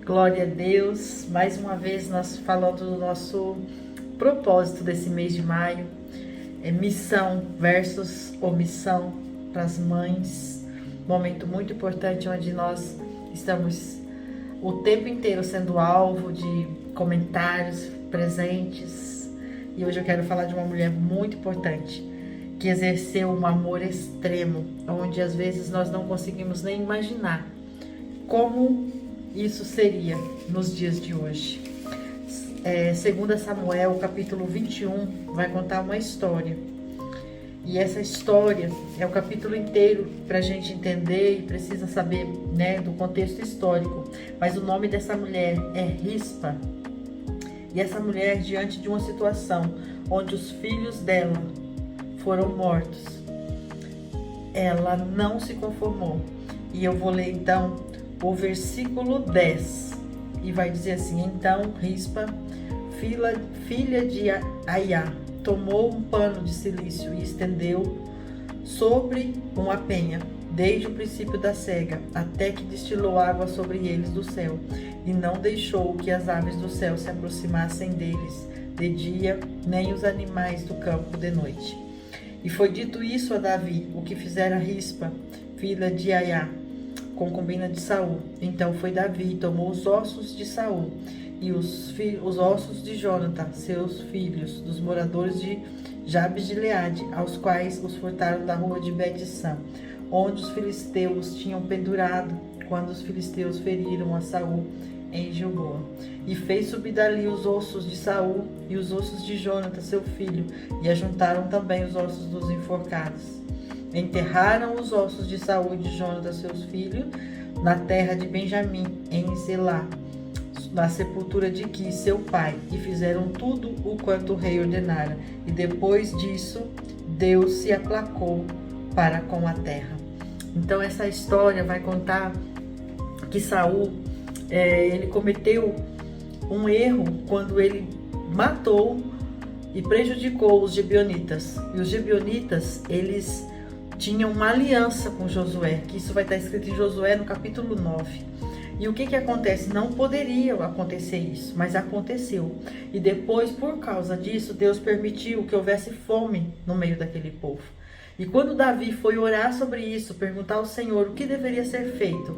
Glória a Deus. Mais uma vez nós falando do nosso propósito desse mês de maio. Missão versus omissão para as mães. Momento muito importante onde nós estamos o tempo inteiro sendo alvo de comentários, presentes. E hoje eu quero falar de uma mulher muito importante que exerceu um amor extremo, onde às vezes nós não conseguimos nem imaginar como isso seria nos dias de hoje. 2 Samuel, capítulo 21, vai contar uma história. E essa história é o capítulo inteiro para a gente entender e precisa saber, do contexto histórico. Mas o nome dessa mulher é Rispa. E essa mulher, diante de uma situação onde os filhos dela foram mortos, ela não se conformou. E eu vou ler então o versículo 10. E vai dizer assim: Então Rispa, filha de Aiá, tomou um pano de cilício e estendeu sobre uma penha, desde o princípio da cega, até que destilou água sobre eles do céu, e não deixou que as aves do céu se aproximassem deles de dia, nem os animais do campo de noite. E foi dito isso a Davi, o que fizera Rispa, filha de Aiá, concubina de Saul. Então foi Davi e tomou os ossos de Saul e os ossos de Jonatã, seus filhos, dos moradores de Jabes de Gileade, aos quais os furtaram da rua de Bet-San, onde os filisteus tinham pendurado, quando os filisteus feriram a Saul em Gilboa. E fez subir dali os ossos de Saul e os ossos de Jonatã, seu filho, e ajuntaram também os ossos dos enforcados. Enterraram os ossos de Saul e de Jonatã, seus filhos, na terra de Benjamim, em Zelá, na sepultura de Quis, seu pai, e fizeram tudo o quanto o rei ordenara. E depois disso, Deus se aplacou para com a terra. Então essa história vai contar que Saul, ele cometeu um erro quando ele matou e prejudicou os gibeonitas. E os gibeonitas, eles tinham uma aliança com Josué, que isso vai estar escrito em Josué no capítulo 9. E o que acontece? Não poderia acontecer isso, mas aconteceu. E depois, por causa disso, Deus permitiu que houvesse fome no meio daquele povo. E quando Davi foi orar sobre isso, perguntar ao Senhor o que deveria ser feito,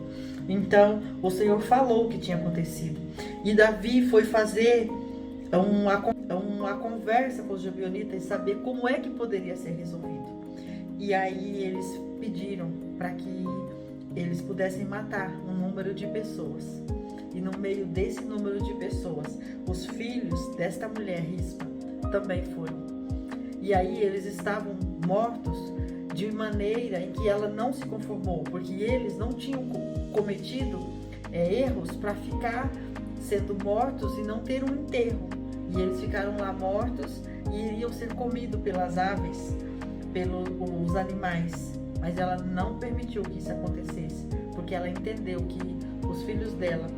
então o Senhor falou o que tinha acontecido. E Davi foi fazer uma conversa com os gibeonitas e saber como é que poderia ser resolvido. E aí eles pediram para que eles pudessem matar um número de pessoas. E no meio desse número de pessoas, os filhos desta mulher Rispa também foram. E aí eles estavam mortos de maneira em que ela não se conformou, porque eles não tinham cometido erros para ficar sendo mortos e não ter um enterro. E eles ficaram lá mortos e iriam ser comidos pelas aves, pelos animais. Mas ela não permitiu que isso acontecesse, porque ela entendeu que os filhos dela,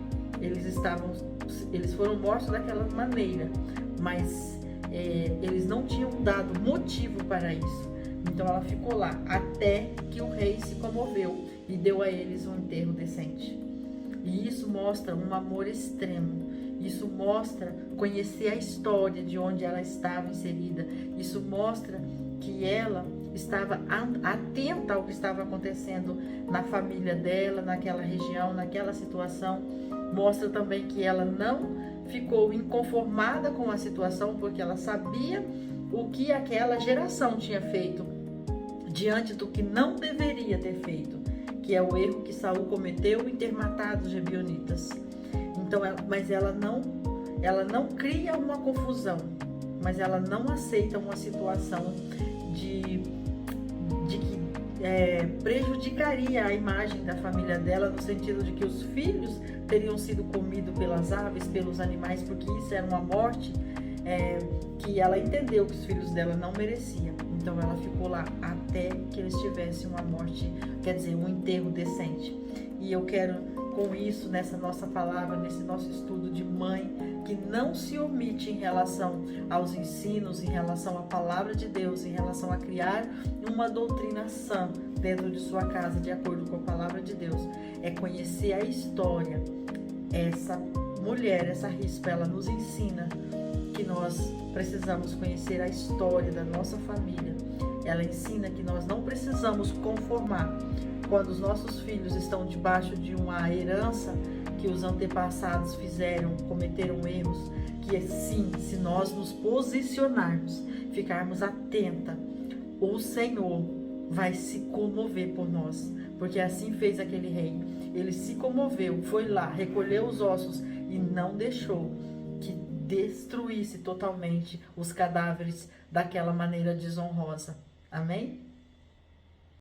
eles foram mortos daquela maneira, mas eles não tinham dado motivo para isso. Então ela ficou lá até que o rei se comoveu e deu a eles um enterro decente. E isso mostra um amor extremo. Isso mostra conhecer a história de onde ela estava inserida. Isso mostra que ela estava atenta ao que estava acontecendo na família dela, naquela região, naquela situação. Mostra também que ela não ficou inconformada com a situação, porque ela sabia o que aquela geração tinha feito diante do que não deveria ter feito, que é o erro que Saul cometeu em ter matado os gibeonitas. Então, mas ela não cria uma confusão, mas ela não aceita uma situação de que prejudicaria a imagem da família dela, no sentido de que os filhos teriam sido comidos pelas aves, pelos animais, porque isso era uma morte que ela entendeu que os filhos dela não mereciam. Então ela ficou lá até que eles tivessem uma morte, quer dizer, um enterro decente. E eu quero, com isso, nessa nossa palavra, nesse nosso estudo de mãe, que não se omite em relação aos ensinos, em relação à palavra de Deus, em relação a criar uma doutrina sã dentro de sua casa, de acordo com a palavra de Deus, é conhecer a história essa mulher, essa rispa, ela nos ensina que nós precisamos conhecer a história da nossa família. Ela ensina que nós não precisamos conformar quando os nossos filhos estão debaixo de uma herança que os antepassados fizeram, cometeram erros, que sim, se nós nos posicionarmos, ficarmos atenta, o Senhor vai se comover por nós, porque assim fez aquele rei. Ele se comoveu, foi lá, recolheu os ossos e não deixou que destruísse totalmente os cadáveres daquela maneira desonrosa. Amém?